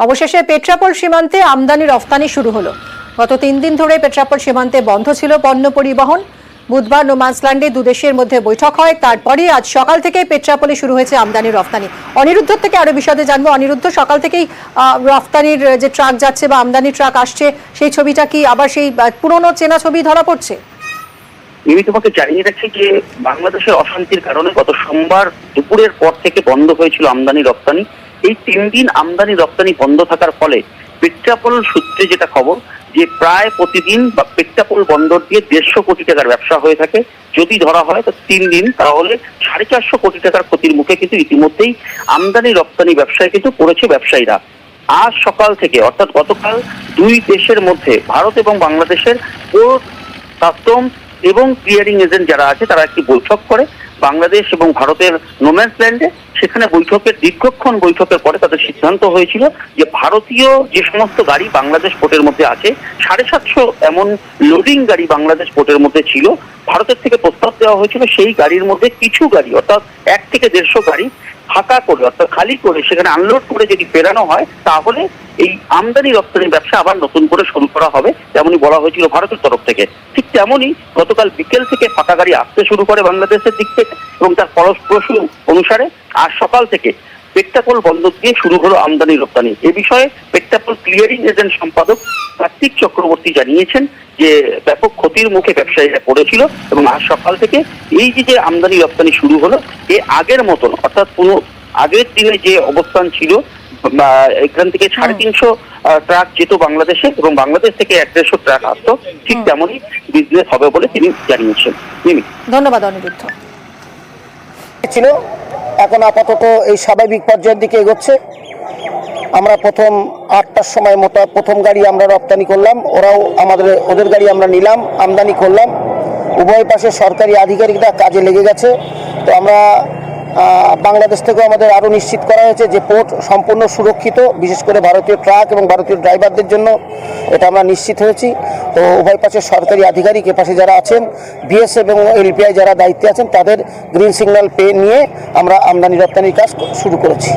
অবশেষে পেট্রাপোল সীমান্তে আমদানি রফতানি শুরু হলো। গত 3 দিন ধরে পেট্রাপোল সীমান্তে বন্ধ ছিল পণ্য পরিবহন। বুধবার নোম্যান্সল্যান্ডে দুদেশের মধ্যে বৈঠক হয়, তারপরে আজ সকাল থেকে পেট্রাপোলে শুরু হয়েছে আমদানি রফতানি। অনিরুদ্ধ থেকে আরো বিশদে জানবো। অনিরুদ্ধ, সকাল থেকেই রফতানির যে ট্রাক যাচ্ছে বা আমদানি ট্রাক আসছে, সেই ছবিটা কি আবার সেই পুরনো চেনা ছবি ধরা পড়ছে? আমি তোমাকে জানিয়ে রাখছি যে বাংলাদেশের অশান্তির কারণে গত সোমবার দুপুরের পর থেকে বন্ধ হয়েছিল আমদানি রপ্তানি। এই 3 দিন আমদানি রপ্তানি বন্ধ থাকার ফলে পেট্রাপোল সূত্রে যেটা খবর, যে প্রায় প্রতিদিন বা পেট্রাপোল বন্দর দিয়ে 150 কোটি টাকার ব্যবসা হয়ে থাকে। যদি ধরা হয় তো 3 দিন, তাহলে 450 কোটি টাকার ক্ষতির মুখে কিন্তু ইতিমধ্যেই আমদানি রপ্তানি ব্যবসায় কিন্তু পড়েছে ব্যবসায়ীরা। আজ সকাল থেকে অর্থাৎ গতকাল দুই দেশের মধ্যে, ভারত এবং বাংলাদেশের পোর্ট, কাস্টমস এবং ক্লিয়ারিং এজেন্ট যারা আছে তারা একটি বৈঠক করে বাংলাদেশ এবং ভারতের নোম্যান্সল্যান্ডে। সেখানে দীর্ঘক্ষণ বৈঠকের পরে তাদের সিদ্ধান্ত হয়েছিল যে ভারতীয় যে সমস্ত গাড়ি বাংলাদেশ পোর্টের মধ্যে আছে, 750 এমন লোডিং গাড়ি বাংলাদেশ পোর্টের মধ্যে ছিল। ভারতের থেকে প্রস্তাব দেওয়া হয়েছিল সেই গাড়ির মধ্যে কিছু গাড়ি অর্থাৎ 1 থেকে 150 গাড়ি ফাঁকা করে অর্থাৎ খালি করে সেখানে আনলোড করে যদি ফেরানো হয়, তাহলে এই আমদানি রপ্তানি ব্যবসা আবার নতুন করে শুরু করা হবে, তেমনই বলা হয়েছিল ভারতের তরফ থেকে। ঠিক তেমনই গতকাল বিকেল থেকে ফাঁকা গাড়ি আসতে শুরু করে বাংলাদেশের দিক থেকে, এবং তার ফলপ্রসূ অনুসারে আজ সকাল থেকে পেট্রাপোল বন্দর দিয়ে শুরু হলো আমদানি রপ্তানি। এ বিষয়ে পেট্রাপোল ক্লিয়ারিং এজেন্ট সম্পাদক কার্তিক চক্রবর্তী জানিয়েছেন যে ব্যাপক ক্ষতির মুখে ব্যবসায়ীরা পড়েছিল, এবং আজ সকাল থেকে এই যে আমদানি রপ্তানি শুরু হলো, এ আগের মতন অর্থাৎ কোনো আগের দিনে যে অবস্থান ছিল, এখান থেকে 350 ট্রাক যেত বাংলাদেশে এবং বাংলাদেশ থেকে 150 ট্রাক আসতো, ঠিক তেমনই বিজনেস হবে বলে তিনি জানিয়েছেন। ধন্যবাদ অনিরুদ্ধ। ছিল এখন আপাতত এই স্বাভাবিক পর্যায়ের দিকে এগোচ্ছে। আমরা প্রথম 8টার সময় প্রথম গাড়ি আমরা রপ্তানি করলাম, ওদের গাড়ি আমরা নিলাম, আমদানি করলাম। উভয় পাশে সরকারি আধিকারিকরা কাজে লেগে গেছে। তো আমরা বাংলাদেশ থেকেও আমাদের আরও নিশ্চিত করা হয়েছে যে পোর্ট সম্পূর্ণ সুরক্ষিত, বিশেষ করে ভারতীয় ট্রাক এবং ভারতীয় ড্রাইভারদের জন্য এটা আমরা নিশ্চিত হয়েছি। তো উভয় পাশে সরকারি আধিকারিক এপাশে যারা আছেন, বিএসএফ এবং এলপিআই যারা দায়িত্বে আছেন, তাদের গ্রিন সিগন্যাল পেয়ে নিয়ে আমরা আমদানি রপ্তানির কাজ শুরু করেছি।